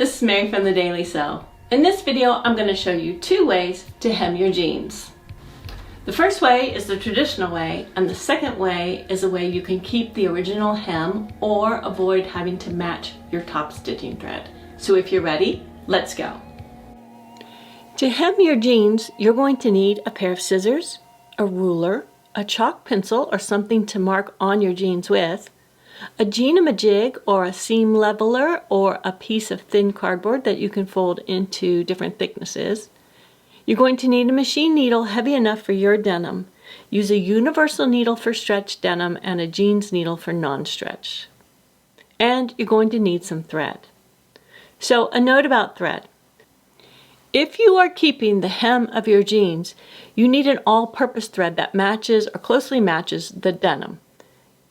This is Mary from the Daily Sew. In this video, I'm going to show you 2 ways to hem your jeans. The first way is the traditional way, and the second way is a way you can keep the original hem or avoid having to match your top stitching thread. So if you're ready, let's go. To hem your jeans, you're going to need a pair of scissors, a ruler, a chalk pencil or something to mark on your jeans with, a jean-a-majig or a seam leveler or a piece of thin cardboard that you can fold into different thicknesses. You're going to need a machine needle heavy enough for your denim. Use a universal needle for stretch denim and a jeans needle for non-stretch. And you're going to need some thread. So a note about thread. If you are keeping the hem of your jeans, you need an all-purpose thread that matches or closely matches the denim.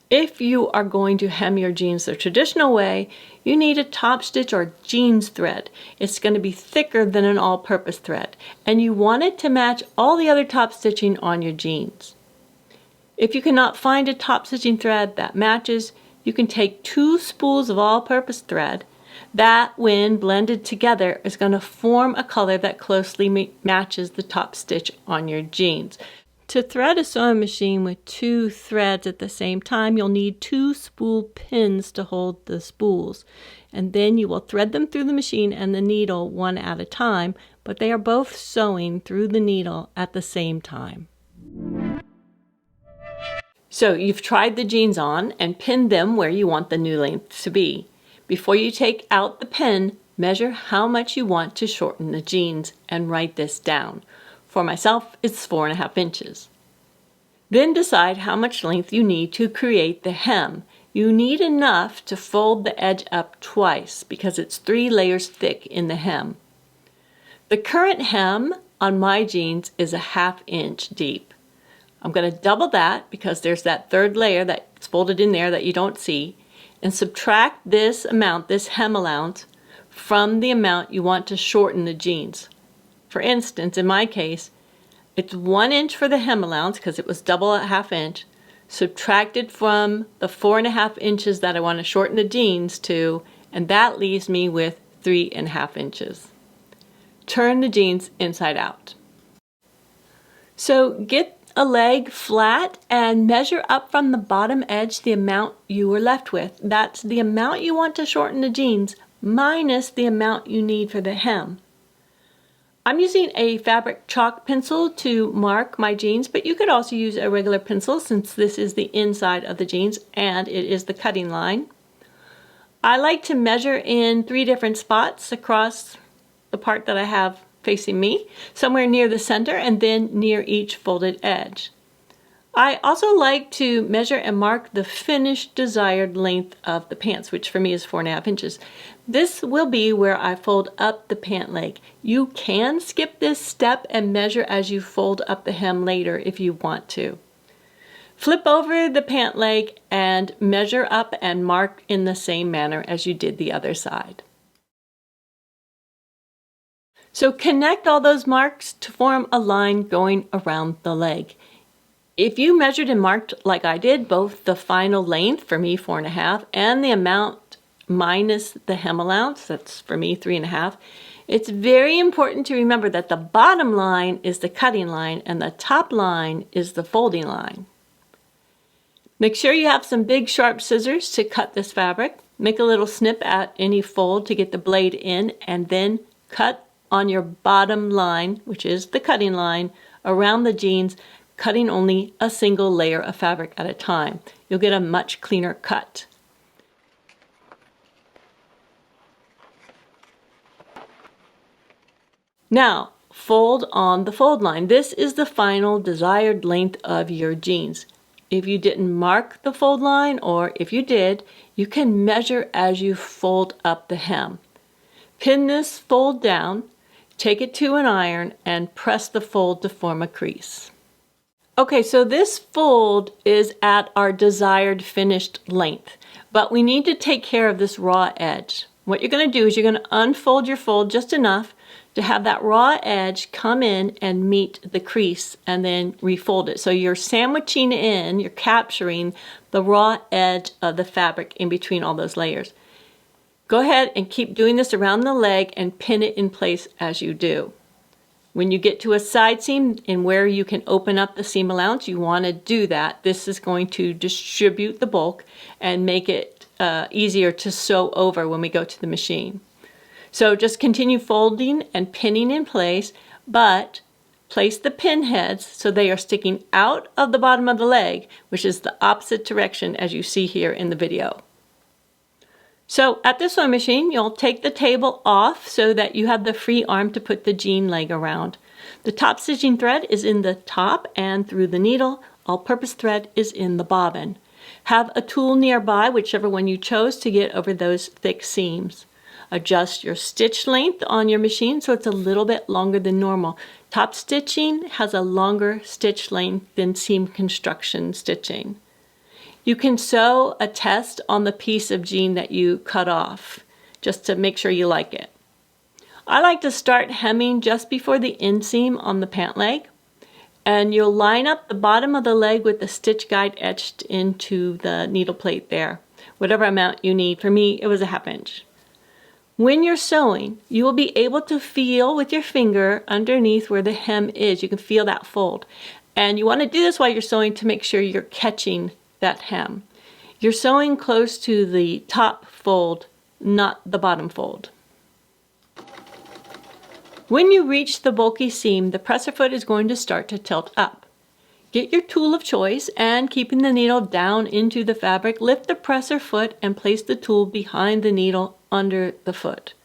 If you are going to hem your jeans the traditional way, you need a top stitch or jeans thread. It's going to be thicker than an all-purpose thread, and you want it to match all the other top stitching on your jeans. If you cannot find a top stitching thread that matches, you can take 2 spools of all-purpose thread. That, when blended together, is going to form a color that closely matches the top stitch on your jeans. To thread a sewing machine with 2 threads at the same time, you'll need 2 spool pins to hold the spools. And then you will thread them through the machine and the needle one at a time, but they are both sewing through the needle at the same time. So you've tried the jeans on and pinned them where you want the new length to be. Before you take out the pin, measure how much you want to shorten the jeans and write this down. For myself, it's 4.5 inches. Then decide how much length you need to create the hem. You need enough to fold the edge up twice because it's 3 layers thick in the hem. The current hem on my jeans is 1/2 inch deep. I'm going to double that because there's that 3rd layer that's folded in there that you don't see, and subtract this amount, this hem allowance, from the amount you want to shorten the jeans. For instance, in my case, it's 1 inch for the hem allowance because it was double at 1/2 inch, subtracted from the 4.5 inches that I want to shorten the jeans to, and that leaves me with 3.5 inches. Turn the jeans inside out. So get a leg flat and measure up from the bottom edge the amount you were left with. That's the amount you want to shorten the jeans minus the amount you need for the hem. I'm using a fabric chalk pencil to mark my jeans, but you could also use a regular pencil since this is the inside of the jeans and it is the cutting line. I like to measure in 3 different spots across the part that I have facing me, somewhere near the center and then near each folded edge. I also like to measure and mark the finished desired length of the pants, which for me is 4.5 inches. This will be where I fold up the pant leg. You can skip this step and measure as you fold up the hem later if you want to. Flip over the pant leg and measure up and mark in the same manner as you did the other side. So connect all those marks to form a line going around the leg. If you measured and marked like I did, both the final length, for me 4.5, and the amount minus the hem allowance, that's for me 3.5, it's very important to remember that the bottom line is the cutting line and the top line is the folding line. Make sure you have some big sharp scissors to cut this fabric. Make a little snip at any fold to get the blade in, and then cut on your bottom line, which is the cutting line, around the jeans, cutting only a single layer of fabric at a time. You'll get a much cleaner cut. Now, fold on the fold line. This is the final desired length of your jeans. If you didn't mark the fold line, or if you did, you can measure as you fold up the hem. Pin this fold down, take it to an iron, and press the fold to form a crease. Okay, so this fold is at our desired finished length, but we need to take care of this raw edge. What you're going to do is you're going to unfold your fold just enough to have that raw edge come in and meet the crease and then refold it. So you're sandwiching in, you're capturing the raw edge of the fabric in between all those layers. Go ahead and keep doing this around the leg and pin it in place as you do. When you get to a side seam and where you can open up the seam allowance, you want to do that. This is going to distribute the bulk and make it easier to sew over when we go to the machine. So just continue folding and pinning in place, but place the pin heads so they are sticking out of the bottom of the leg, which is the opposite direction as you see here in the video. So at the sewing machine, you'll take the table off so that you have the free arm to put the jean leg around. The top stitching thread is in the top and through the needle. All-purpose thread is in the bobbin. Have a tool nearby, whichever one you chose, to get over those thick seams. Adjust your stitch length on your machine so it's a little bit longer than normal. Top stitching has a longer stitch length than seam construction stitching. You can sew a test on the piece of jean that you cut off, just to make sure you like it. I like to start hemming just before the inseam on the pant leg, and you'll line up the bottom of the leg with the stitch guide etched into the needle plate there, whatever amount you need. For me, it was a 1/2 inch. When you're sewing, you will be able to feel with your finger underneath where the hem is. You can feel that fold. And you want to do this while you're sewing to make sure you're catching that hem. You're sewing close to the top fold, not the bottom fold. When you reach the bulky seam, the presser foot is going to start to tilt up. Get your tool of choice and, keeping the needle down into the fabric, lift the presser foot and place the tool behind the needle under the foot.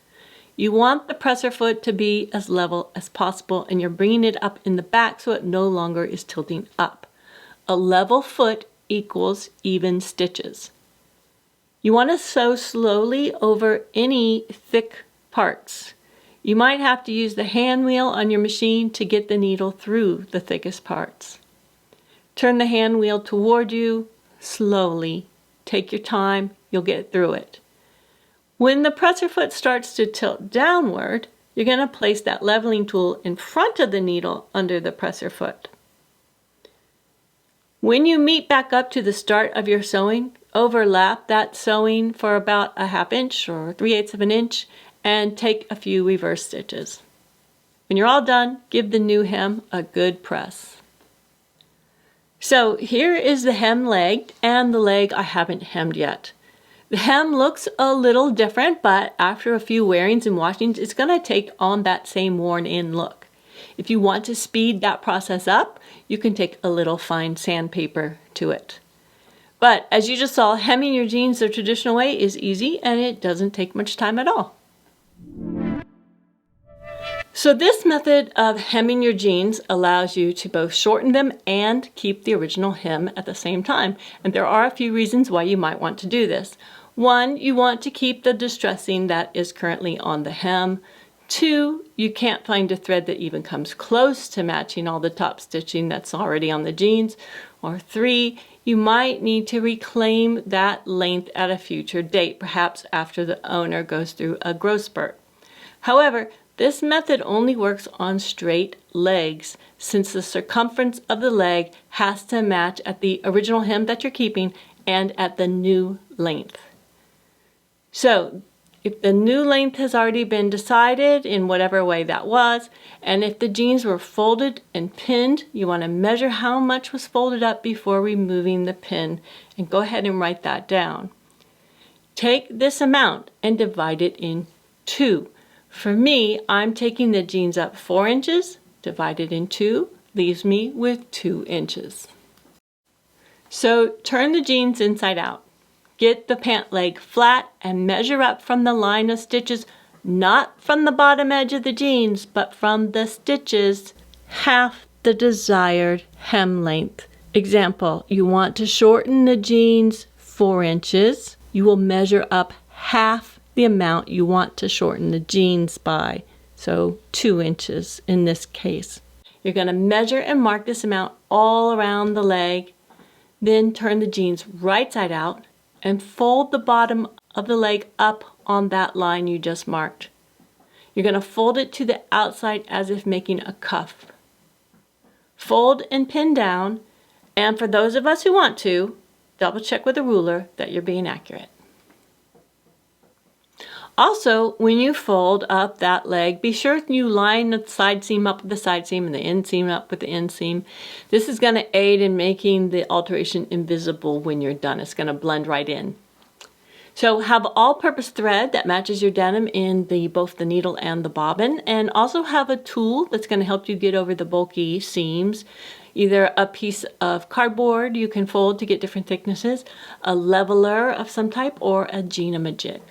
You want the presser foot to be as level as possible, and you're bringing it up in the back so it no longer is tilting up. A level foot equals even stitches. You want to sew slowly over any thick parts. You might have to use the hand wheel on your machine to get the needle through the thickest parts. Turn the hand wheel toward you slowly. Take your time, you'll get through it. When the presser foot starts to tilt downward, you're going to place that leveling tool in front of the needle under the presser foot. When you meet back up to the start of your sewing, overlap that sewing for about a 1/2 inch or 3/8 of an inch and take a few reverse stitches. When you're all done, give the new hem a good press. So here is the hem leg and the leg I haven't hemmed yet. The hem looks a little different, but after a few wearings and washings, it's going to take on that same worn-in look. If you want to speed that process up, you can take a little fine sandpaper to it. But as you just saw, hemming your jeans the traditional way is easy and it doesn't take much time at all. So this method of hemming your jeans allows you to both shorten them and keep the original hem at the same time. And there are a few reasons why you might want to do this. 1, you want to keep the distressing that is currently on the hem. 2, you can't find a thread that even comes close to matching all the top stitching that's already on the jeans. Or 3, you might need to reclaim that length at a future date, perhaps after the owner goes through a growth spurt. However, this method only works on straight legs, since the circumference of the leg has to match at the original hem that you're keeping and at the new length. So if the new length has already been decided in whatever way that was, and if the jeans were folded and pinned, you want to measure how much was folded up before removing the pin, and go ahead and write that down. Take this amount and divide it in 2. For me, I'm taking the jeans up 4 inches, divided in 2, leaves me with 2 inches. So turn the jeans inside out. Get the pant leg flat and measure up from the line of stitches, not from the bottom edge of the jeans, but from the stitches, half the desired hem length. Example, you want to shorten the jeans 4 inches. You will measure up half the amount you want to shorten the jeans by, so 2 inches in this case. You're going to measure and mark this amount all around the leg, then turn the jeans right side out and fold the bottom of the leg up on that line you just marked. You're going to fold it to the outside as if making a cuff. Fold and pin down, and for those of us who want to, double check with a ruler that you're being accurate. Also, when you fold up that leg, be sure you line the side seam up with the side seam and the inseam up with the inseam. This is going to aid in making the alteration invisible when you're done. It's going to blend right in. So have all-purpose thread that matches your denim in both the needle and the bobbin, and also have a tool that's going to help you get over the bulky seams. Either a piece of cardboard you can fold to get different thicknesses, a leveler of some type, or a jean-a-majig.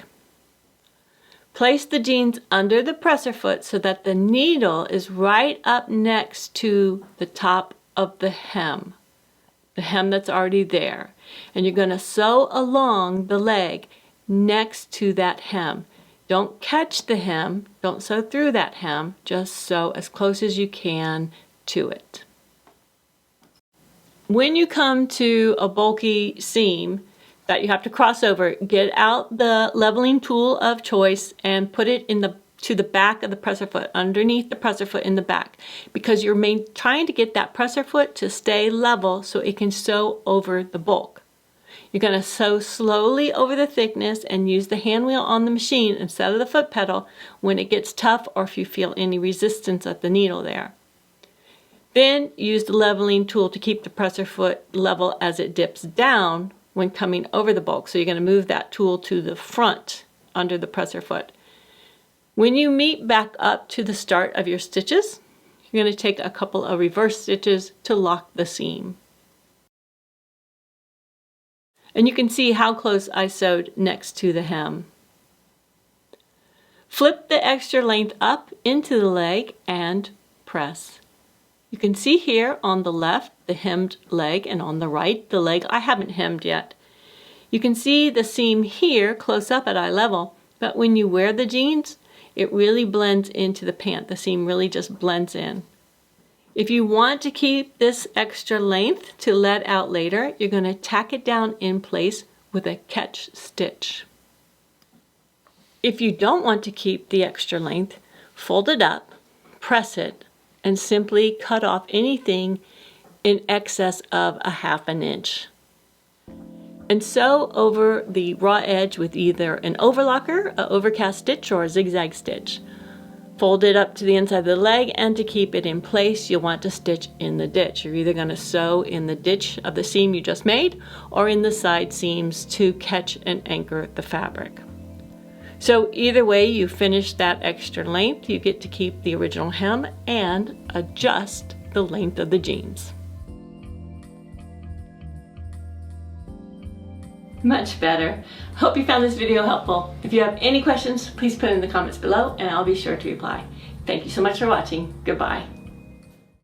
Place the jeans under the presser foot so that the needle is right up next to the top of the hem that's already there. And you're going to sew along the leg next to that hem. Don't catch the hem, don't sew through that hem, just sew as close as you can to it. When you come to a bulky seam that you have to cross over, get out the leveling tool of choice and put it to the back of the presser foot, underneath the presser foot in the back, because you're trying to get that presser foot to stay level so it can sew over the bulk. You're going to sew slowly over the thickness and use the hand wheel on the machine instead of the foot pedal when it gets tough or if you feel any resistance at the needle there. Then use the leveling tool to keep the presser foot level as it dips down when coming over the bulk. So you're going to move that tool to the front under the presser foot. When you meet back up to the start of your stitches, you're going to take a couple of reverse stitches to lock the seam. And you can see how close I sewed next to the hem. Flip the extra length up into the leg and press. You can see here on the left the hemmed leg, and on the right the leg I haven't hemmed yet. You can see the seam here close up at eye level, but when you wear the jeans, it really blends into the pant. The seam really just blends in. If you want to keep this extra length to let out later, you're going to tack it down in place with a catch stitch. If you don't want to keep the extra length, fold it up, press it, and simply cut off anything in excess of a ½ inch. And sew over the raw edge with either an overlocker, an overcast stitch, or a zigzag stitch. Fold it up to the inside of the leg, and to keep it in place, you'll want to stitch in the ditch. You're either going to sew in the ditch of the seam you just made, or in the side seams to catch and anchor the fabric. So either way you finish that extra length, you get to keep the original hem and adjust the length of the jeans. Much better. Hope you found this video helpful. If you have any questions, please put it in the comments below and I'll be sure to reply. Thank you so much for watching. Goodbye.